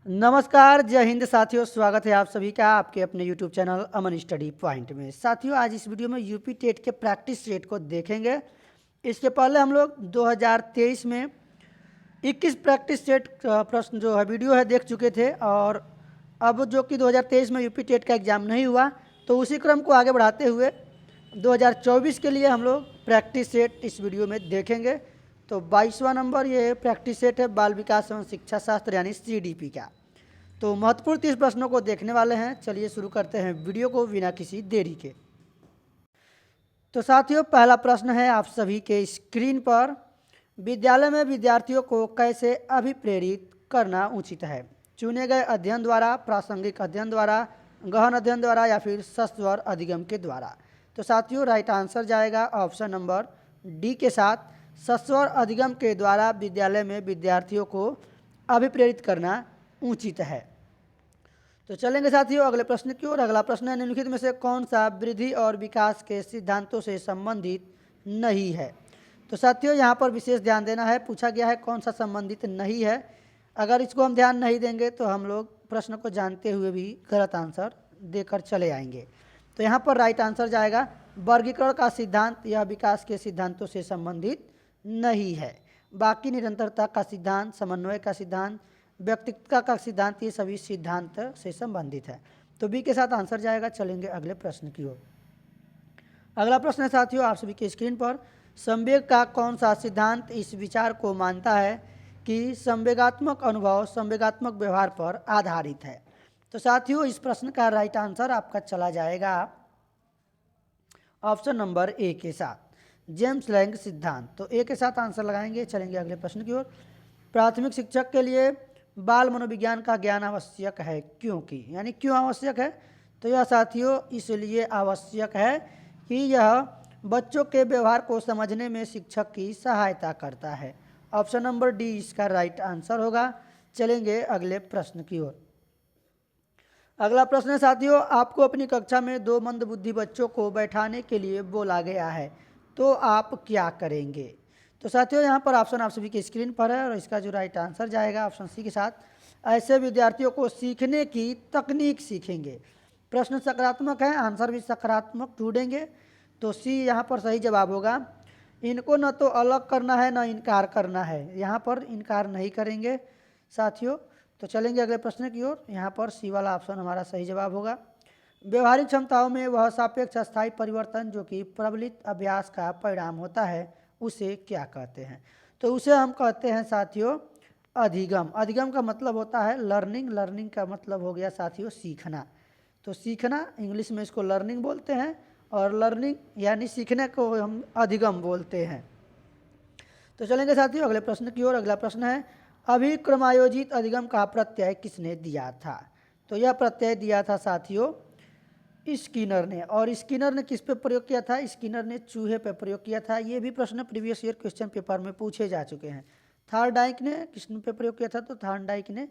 नमस्कार, जय हिंद साथियों। स्वागत है आप सभी का आपके अपने YouTube चैनल अमन स्टडी पॉइंट में। साथियों, आज इस वीडियो में यूपी टेट के प्रैक्टिस सेट को देखेंगे। इसके पहले हम लोग 2023 में 21 प्रैक्टिस सेट प्रश्न जो है वीडियो है देख चुके थे, और अब जो कि 2023 में यूपी टेट का एग्ज़ाम नहीं हुआ, तो उसी क्रम को आगे बढ़ाते हुए 2024 के लिए हम लोग प्रैक्टिस सेट इस वीडियो में देखेंगे। तो 22वां नंबर ये प्रैक्टिस सेट है बाल विकास एवं शिक्षा शास्त्र यानी CDP का। तो महत्वपूर्ण 30 प्रश्नों को देखने वाले हैं। चलिए शुरू करते हैं वीडियो को बिना किसी देरी के। तो साथियों, पहला प्रश्न है आप सभी के स्क्रीन पर। विद्यालय में विद्यार्थियों को कैसे अभिप्रेरित करना उचित है? चुने गए अध्ययन द्वारा, प्रासंगिक अध्ययन द्वारा, गहन अध्ययन द्वारा या फिर सस्वर अधिगम के द्वारा। तो साथियों, राइट आंसर जाएगा ऑप्शन नंबर डी के साथ, सस्वर अधिगम के द्वारा विद्यालय में विद्यार्थियों को अभिप्रेरित करना उचित है। तो चलेंगे साथियों अगले प्रश्न की ओर। अगला प्रश्न है, निम्नलिखित में से कौन सा वृद्धि और विकास के सिद्धांतों से संबंधित नहीं है? तो साथियों, यहाँ पर विशेष ध्यान देना है। पूछा गया है कौन सा संबंधित नहीं है। अगर इसको हम ध्यान नहीं देंगे तो हम लोग प्रश्न को जानते हुए भी गलत आंसर देकर चले आएंगे। तो यहाँ पर राइट आंसर जाएगा, वर्गीकरण का सिद्धांत यह विकास के सिद्धांतों से संबंधित नहीं है। बाकी निरंतरता का सिद्धांत, समन्वय का सिद्धांत, व्यक्तित्व का सिद्धांत, ये सभी सिद्धांत से संबंधित है। तो बी के साथ आंसर जाएगा। चलेंगे अगले प्रश्न की ओर। अगला प्रश्न है साथियों आप सभी के स्क्रीन पर, संवेग का कौन सा सिद्धांत इस विचार को मानता है कि संवेगात्मक अनुभव संवेगात्मक व्यवहार पर आधारित है? तो साथियों, इस प्रश्न का राइट आंसर आपका चला जाएगा ऑप्शन नंबर ए के साथ, जेम्स लैंग सिद्धांत। तो ए के साथ आंसर लगाएंगे। चलेंगे अगले प्रश्न की ओर। प्राथमिक शिक्षक के लिए बाल मनोविज्ञान का ज्ञान आवश्यक है क्योंकि, यानी क्यों आवश्यक है? तो यह साथियों इसलिए आवश्यक है कि यह बच्चों के व्यवहार को समझने में शिक्षक की सहायता करता है। ऑप्शन नंबर डी इसका राइट आंसर होगा। चलेंगे अगले प्रश्न की ओर। अगला प्रश्न है साथियों, आपको अपनी कक्षा में 2 मंदबुद्धि बच्चों को बैठाने के लिए बोला गया है, तो आप क्या करेंगे? तो साथियों, यहाँ पर ऑप्शन आप सभी की स्क्रीन पर है, और इसका जो राइट आंसर जाएगा ऑप्शन सी के साथ, ऐसे विद्यार्थियों को सीखने की तकनीक सीखेंगे। प्रश्न सकारात्मक है, आंसर भी सकारात्मक ढूंढेंगे। तो सी यहाँ पर सही जवाब होगा। इनको न तो अलग करना है न इनकार करना है, यहाँ पर इनकार नहीं करेंगे साथियों। तो चलेंगे अगले प्रश्न की ओर। यहाँ पर सी वाला ऑप्शन हमारा सही जवाब होगा। व्यवहारिक क्षमताओं में वह सापेक्ष स्थायी परिवर्तन जो कि प्रबलित अभ्यास का परिणाम होता है, उसे क्या कहते हैं? तो उसे हम कहते हैं साथियों अधिगम। अधिगम का मतलब होता है लर्निंग। लर्निंग का मतलब हो गया साथियों सीखना। तो सीखना, इंग्लिश में इसको लर्निंग बोलते हैं, और लर्निंग यानी सीखने को हम अधिगम बोलते हैं। तो चलेंगे साथियों अगले प्रश्न की ओर। अगला प्रश्न है, अभिक्रमायोजित अधिगम का प्रत्यय किसने दिया था? तो यह प्रत्यय दिया था साथियों स्किनर ने। और स्किनर ने किस पे प्रयोग किया था? स्किनर ने चूहे पे प्रयोग किया था। ये भी प्रश्न प्रीवियस ईयर क्वेश्चन पेपर में पूछे जा चुके हैं। थॉर्नडाइक ने किस पे प्रयोग किया था? तो थॉर्नडाइक ने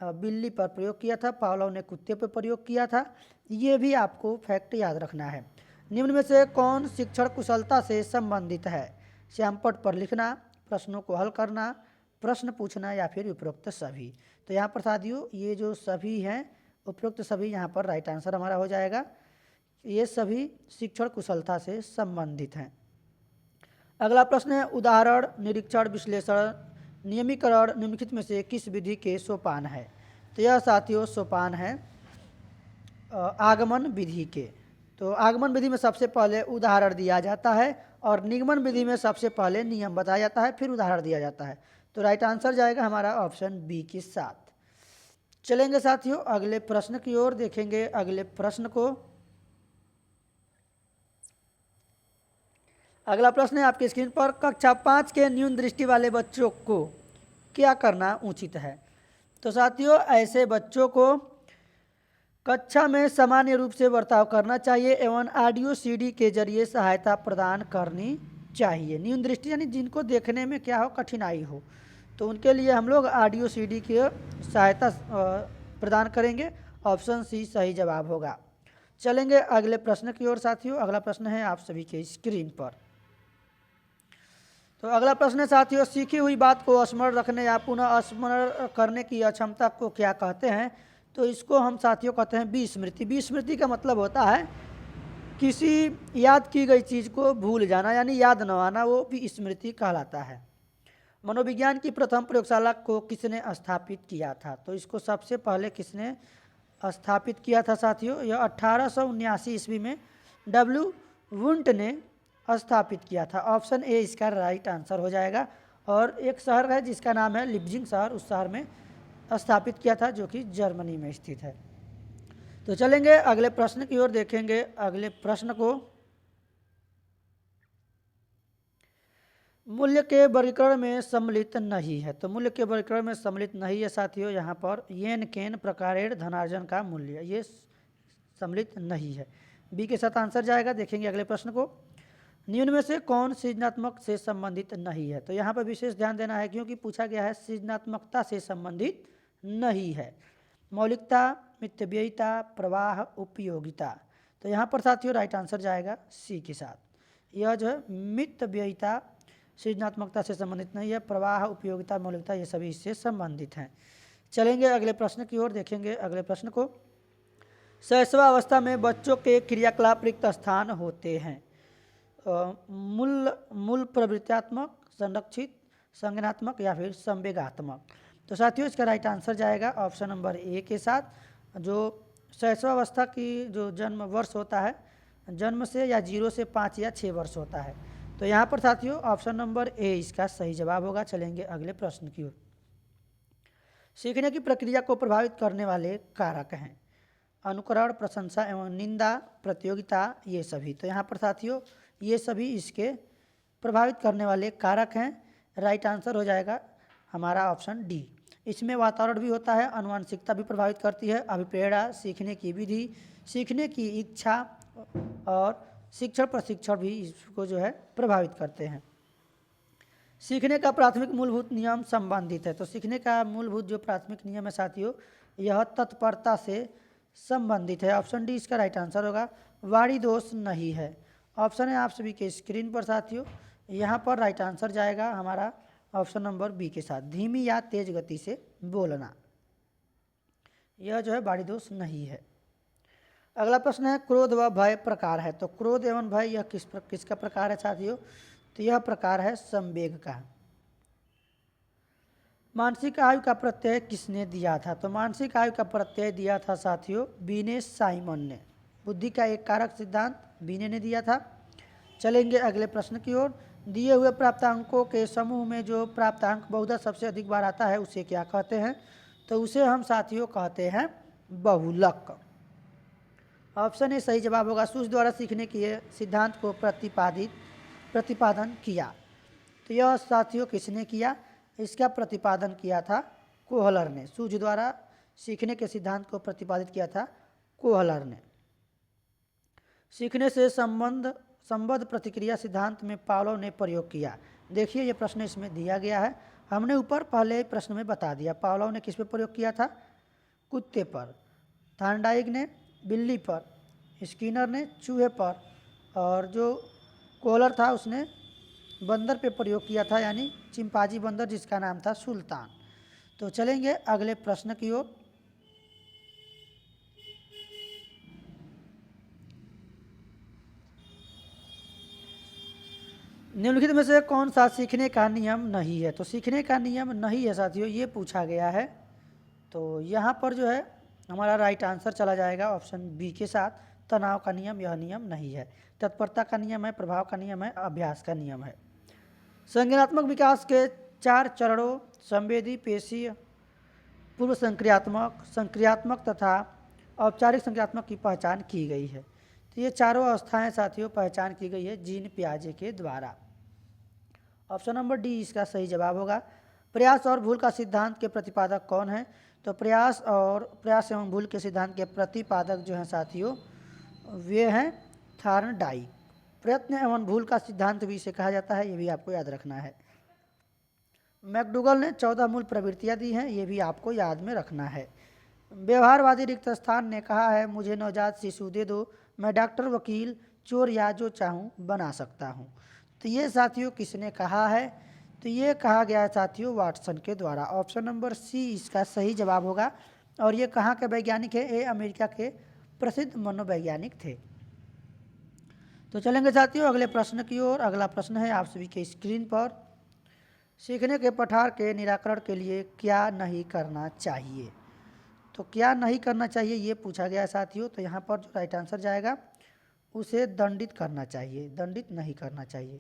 बिल्ली पर प्रयोग किया था। पावलोव ने कुत्ते पर प्रयोग किया था। ये भी आपको फैक्ट याद रखना है। निम्न में से कौन शिक्षण कुशलता से संबंधित है? श्यामपट्ट पर लिखना, प्रश्नों को हल करना, प्रश्न पूछना, या फिर उपरोक्त सभी। तो यहाँ पर साथियों ये जो सभी हैं, उपरोक्त सभी, यहाँ पर राइट आंसर हमारा हो जाएगा। ये सभी शिक्षण कुशलता से संबंधित हैं। अगला प्रश्न है, उदाहरण, निरीक्षण, विश्लेषण, नियमीकरण निम्नलिखित में से किस विधि के सोपान है? तो यह साथियों सोपान है आगमन विधि के। तो आगमन विधि में सबसे पहले उदाहरण दिया जाता है, और निगमन विधि में सबसे पहले नियम बताया जाता है, फिर उदाहरण दिया जाता है। तो राइट आंसर जाएगा हमारा ऑप्शन बी के साथ। चलेंगे साथियों अगले प्रश्न की ओर। देखेंगे अगले प्रश्न को। अगला प्रश्न है आपकी स्क्रीन पर, कक्षा 5 के न्यून दृष्टि वाले बच्चों को क्या करना उचित है? तो साथियों ऐसे बच्चों को कक्षा में सामान्य रूप से बर्ताव करना चाहिए एवं ऑडियो CD के जरिए सहायता प्रदान करनी चाहिए। न्यून दृष्टि यानी जिनको देखने में क्या हो, कठिनाई हो, तो उनके लिए हम लोग ऑडियो CD की सहायता प्रदान करेंगे। ऑप्शन सी सही जवाब होगा। चलेंगे अगले प्रश्न की ओर साथियों। अगला प्रश्न है आप सभी के स्क्रीन पर। तो अगला प्रश्न है साथियों, सीखी हुई बात को स्मरण रखने या पुनः स्मरण करने की अक्षमता को क्या कहते हैं? तो इसको हम साथियों कहते हैं विस्मृति। विस्मृति का मतलब होता है किसी याद की गई चीज़ को भूल जाना, यानी याद न आना, वो विस्मृति कहलाता है। मनोविज्ञान की प्रथम प्रयोगशाला को किसने स्थापित किया था? तो इसको सबसे पहले किसने स्थापित किया था साथियों? यह 1879 ईस्वी में डब्ल्यू वुंट ने स्थापित किया था। ऑप्शन ए इसका राइट आंसर हो जाएगा। और एक शहर है जिसका नाम है लिप्जिंग शहर, उस शहर में स्थापित किया था जो कि जर्मनी में स्थित है। तो चलेंगे अगले प्रश्न की ओर, देखेंगे अगले प्रश्न को। मूल्य के वर्गीकरण में सम्मिलित नहीं है। तो मूल्य के वर्गीकरण में सम्मिलित नहीं है साथियों, यहाँ पर येन केन प्रकारेण धनार्जन का मूल्य, ये सम्मिलित नहीं है। बी के साथ आंसर जाएगा। देखेंगे अगले प्रश्न को, निम्न में से कौन सृजनात्मक से संबंधित नहीं है? तो यहाँ पर विशेष ध्यान देना है क्योंकि पूछा गया है सृजनात्मकता से संबंधित नहीं है। मौलिकता, मितव्ययिता, प्रवाह, उपयोगिता। तो यहाँ पर साथियों राइट आंसर जाएगा सी के साथ। यह जो है मितव्ययिता सृजनात्मकता से संबंधित नहीं है, प्रवाह, उपयोगिता, मौलिकता ये सभी इससे संबंधित हैं। चलेंगे अगले प्रश्न की ओर, देखेंगे अगले प्रश्न को। शैशवावस्था में बच्चों के क्रियाकलाप रिक्त स्थान होते हैं। मूल प्रवृत्त्यात्मक, संरक्षित, संज्ञानात्मक या फिर संवेगात्मक। तो साथियों इसका राइट आंसर जाएगा ऑप्शन नंबर ए के साथ। जो शैशवावस्था की जो जन्म वर्ष होता है, जन्म से या 0 से 5 या 6 वर्ष होता है। तो यहाँ पर साथियों ऑप्शन नंबर ए इसका सही जवाब होगा। चलेंगे अगले प्रश्न की ओर। सीखने की प्रक्रिया को प्रभावित करने वाले कारक हैं अनुकरण, प्रशंसा एवं निंदा, प्रतियोगिता, ये सभी। तो यहाँ पर साथियों ये सभी इसके प्रभावित करने वाले कारक हैं। राइट आंसर हो जाएगा हमारा ऑप्शन डी। इसमें वातावरण भी होता है, आनुवंशिकता भी प्रभावित करती है, अभिप्रेरणा, सीखने की विधि, सीखने की इच्छा और शिक्षण प्रशिक्षण भी इसको जो है प्रभावित करते हैं। सीखने का प्राथमिक मूलभूत नियम संबंधित है। तो सीखने का मूलभूत जो प्राथमिक नियम है साथियों, यह तत्परता से संबंधित है। ऑप्शन डी इसका राइट आंसर होगा। वाणी दोष नहीं है। ऑप्शन है आप सभी के स्क्रीन पर साथियों, यहाँ पर राइट आंसर जाएगा हमारा ऑप्शन नंबर बी के साथ, धीमी या तेज गति से बोलना, यह जो है वाणी दोष नहीं है। अगला प्रश्न है क्रोध व भय प्रकार है। तो क्रोध एवं भय यह किसका प्रकार है साथियों? तो यह प्रकार है संवेग का। मानसिक आयु का प्रत्यय किसने दिया था? तो मानसिक आयु का प्रत्यय दिया था साथियों बीने साइमन ने। बुद्धि का एक कारक सिद्धांत बीने ने दिया था। चलेंगे अगले प्रश्न की ओर। दिए हुए प्राप्तांकों के समूह में जो प्राप्तांक बहुधा सबसे अधिक बार आता है उसे क्या कहते हैं? तो उसे हम साथियों कहते हैं बहुलक। ऑप्शन ए सही जवाब होगा। सूझ द्वारा सीखने के सिद्धांत को प्रतिपादन किया। तो यह साथियों किसने किया? इसका प्रतिपादन किया था कोहलर ने। सूझ द्वारा सीखने के सिद्धांत को प्रतिपादित किया था कोहलर ने। सीखने से संबद्ध प्रतिक्रिया सिद्धांत में पावलोव ने प्रयोग किया। देखिए ये प्रश्न इसमें दिया गया है, हमने ऊपर पहले प्रश्न में बता दिया। पावलोव ने किस पे प्रयोग किया था? कुत्ते पर। थॉर्नडाइक ने बिल्ली पर, स्किनर ने चूहे पर, और जो कोहलर था उसने बंदर पे प्रयोग किया था, यानी चिंपांजी बंदर जिसका नाम था सुल्तान। तो चलेंगे अगले प्रश्न की ओर। निम्नलिखित में से कौन सा सीखने का नियम नहीं है? तो सीखने का नियम नहीं है साथियों, ये पूछा गया है। तो यहाँ पर जो है हमारा राइट आंसर चला जाएगा ऑप्शन बी के साथ, तनाव का नियम यह नियम नहीं है। तत्परता का नियम है, प्रभाव का नियम है, अभ्यास का नियम है। संज्ञानात्मक विकास के 4 चरणों संवेदी, पेशीय, पूर्व संक्रियात्मक, संक्रियात्मक तथा औपचारिक संक्रियात्मक की पहचान की गई है। तो ये चारों अवस्थाएं साथियों पहचान की गई है जीन पियाजे के द्वारा। ऑप्शन नंबर डी इसका सही जवाब होगा। प्रयास और भूल का सिद्धांत के प्रतिपादक कौन है? तो प्रयास एवं भूल के सिद्धांत के प्रतिपादक जो हैं साथियों वे हैं थॉर्नडाइक। प्रयत्न एवं भूल का सिद्धांत भी इसे कहा जाता है, ये भी आपको याद रखना है। मैकडूगल ने 14 मूल प्रवृत्तियां दी हैं, ये भी आपको याद में रखना है। व्यवहारवादी रिक्त स्थान ने कहा है मुझे नवजात शिशु दे दो, मैं डॉक्टर, वकील, चोर या जो चाहूँ बना सकता हूँ। तो ये साथियों किसने कहा है? तो ये कहा गया है साथियों वाटसन के द्वारा। ऑप्शन नंबर सी इसका सही जवाब होगा। और ये कहाँ के वैज्ञानिक है? ये अमेरिका के प्रसिद्ध मनोवैज्ञानिक थे। तो चलेंगे साथियों अगले प्रश्न की ओर। अगला प्रश्न है आप सभी के स्क्रीन पर, सीखने के पठार के निराकरण के लिए क्या नहीं करना चाहिए? तो क्या नहीं करना चाहिए ये पूछा गया है साथियों। तो यहाँ पर जो राइट आंसर जाएगा उसे दंडित करना चाहिए, दंडित नहीं करना चाहिए।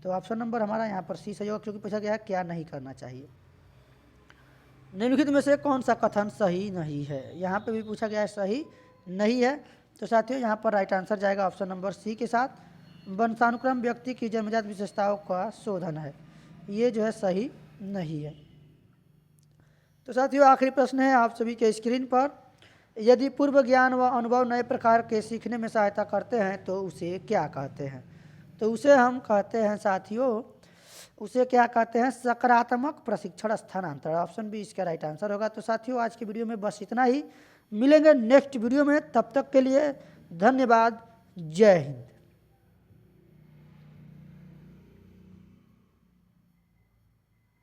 तो ऑप्शन नंबर हमारा यहाँ पर सी सही होगा, क्योंकि पूछा गया है क्या नहीं करना चाहिए। निम्नलिखित में से कौन सा कथन सही नहीं है? यहाँ पे भी पूछा गया है सही नहीं है। तो साथियों यहाँ पर राइट आंसर जाएगा ऑप्शन नंबर सी के साथ, वंशानुक्रम व्यक्ति की जन्मजात विशेषताओं का शोधन है। ये जो है सही नहीं है। तो साथियों आखिरी प्रश्न है आप सभी के स्क्रीन पर, यदि पूर्व ज्ञान व अनुभव नए प्रकार के सीखने में सहायता करते हैं तो उसे क्या कहते हैं? तो उसे हम कहते हैं साथियों, उसे क्या कहते हैं? सकारात्मक प्रशिक्षण स्थानांतरण। ऑप्शन बी इसका राइट आंसर होगा। तो साथियों आज की वीडियो में बस इतना ही, मिलेंगे नेक्स्ट वीडियो में, तब तक के लिए धन्यवाद। जय हिंद।